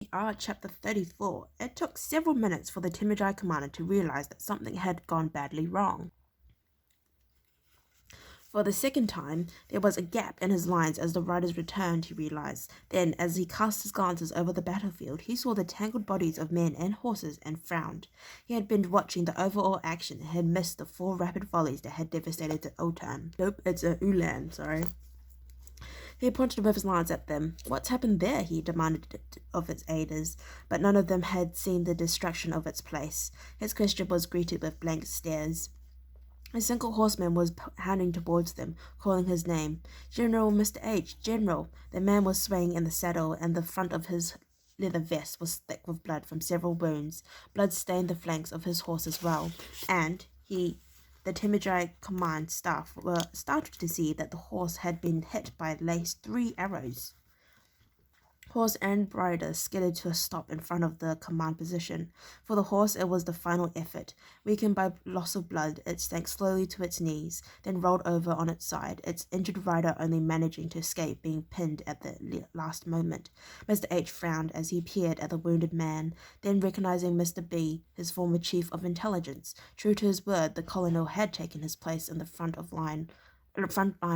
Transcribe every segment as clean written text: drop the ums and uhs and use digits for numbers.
Chapter 34. It took several minutes for the Timidai commander to realize that something had gone badly wrong. For the second time, there was a gap in his lines as the riders returned, he realized. Then, as he cast his glances over the battlefield, he saw the tangled bodies of men and horses and frowned. He had been watching the overall action and had missed the 4 rapid volleys that had devastated the Otan. Nope, it's a Ulan, sorry. He pointed with his lance at them. What's happened there? He demanded of its aiders, but none of them had seen the destruction of its place. His question was greeted with blank stares. A single horseman was pounding towards them, calling his name. General, Mr. H, General. The man was swaying in the saddle, and the front of his leather vest was thick with blood from several wounds. Blood stained the flanks of his horse as well, and the Timidai command staff were startled to see that the horse had been hit by at least 3 arrows. Horse and rider skidded to a stop in front of the command position. For the horse, it was the final effort. Weakened by loss of blood, it sank slowly to its knees, then rolled over on its side, its injured rider only managing to escape being pinned at the last moment. Mr. H frowned as he peered at the wounded man, then recognizing Mr. B, his former chief of intelligence. True to his word, the colonel had taken his place in the front line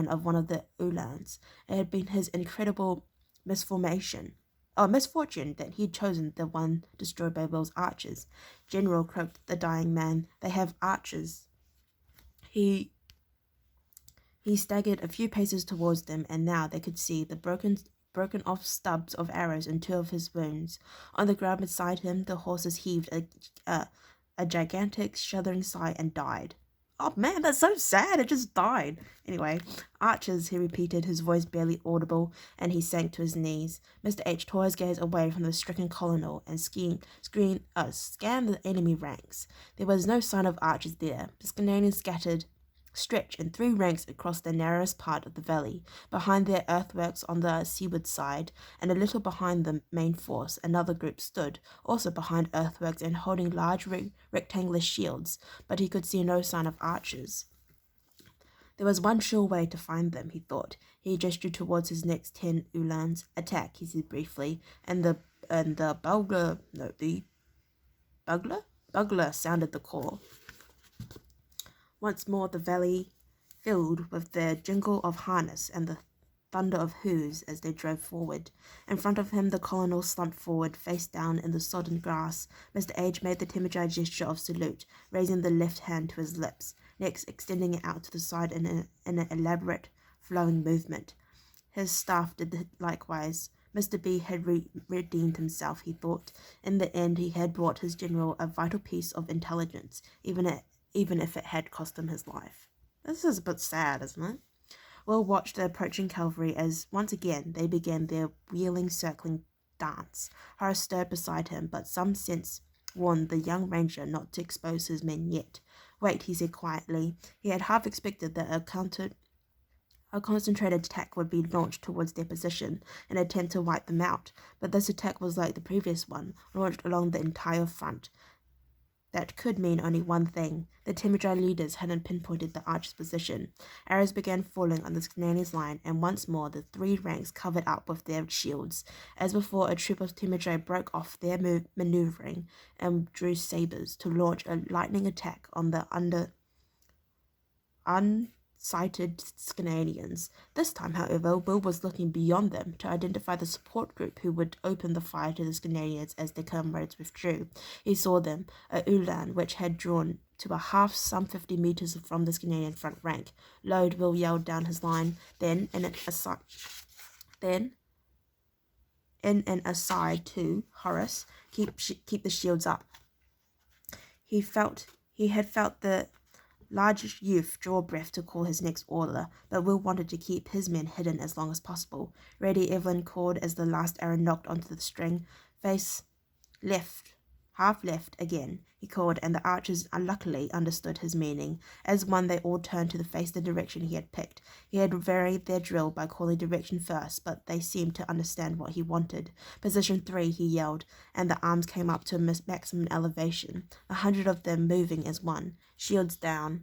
of one of the Ulans. It had been his incredible misfortune that he'd chosen the one destroyed by Will's archers. General, croaked the dying man, they have archers. He staggered a few paces towards them, and now they could see the broken off stubs of arrows in 2 of his wounds. On the ground beside him, the horses heaved a gigantic shuddering sigh and died. Oh man, that's so sad, it just died. Anyway, archers, he repeated, his voice barely audible, and he sank to his knees. Mr. H tore his gaze away from the stricken colonel and scanned the enemy ranks. There was no sign of archers there. The Scandinavians stretched in 3 ranks across the narrowest part of the valley. Behind their earthworks on the seaward side, and a little behind the main force, another group stood, also behind earthworks and holding large rectangular shields, but he could see no sign of archers. There was one sure way to find them, he thought. He gestured towards his next 10 Ulans. Attack, he said briefly, and the bugler sounded the call. Once more the valley filled with the jingle of harness and the thunder of hoofs as they drove forward. In front of him the colonel slumped forward, face down in the sodden grass. Mr. H made the Timidai gesture of salute, raising the left hand to his lips, next extending it out to the side in an elaborate, flowing movement. His staff did likewise. Mr. B had redeemed himself, he thought. In the end he had brought his general a vital piece of intelligence, even if it had cost him his life. This is a bit sad, isn't it? Will watched the approaching cavalry as, once again, they began their wheeling, circling dance. Horace stirred beside him, but some sense warned the young ranger not to expose his men yet. Wait, he said quietly. He had half expected that a concentrated attack would be launched towards their position, an attempt to wipe them out, but this attack was like the previous one, launched along the entire front. That could mean only one thing. The Timidai leaders hadn't pinpointed the archer's position. Arrows began falling on the Scandinavians' line, and once more the 3 ranks covered up with their shields. As before, a troop of Timidai broke off their maneuvering and drew sabres to launch a lightning attack on the unsighted Scandinavians. This time, however, Will was looking beyond them to identify the support group who would open the fire to the Scandinavians as their comrades withdrew. He saw them, a Ulan which had drawn to a half some 50 meters from the Scandinavian front rank. Load, Will yelled down his line. Then, in an aside to Horace, keep the shields up. He had felt the large youth draw breath to call his next order, but Will wanted to keep his men hidden as long as possible. Ready, Evelyn called as the last arrow knocked onto the string. Face left, half left again, he called, and the archers unluckily understood his meaning. As one, they all turned to face the direction he had picked. He had varied their drill by calling direction first, but they seemed to understand what he wanted. Position 3, he yelled, and the arms came up to maximum elevation, 100 of them moving as one. Shields down.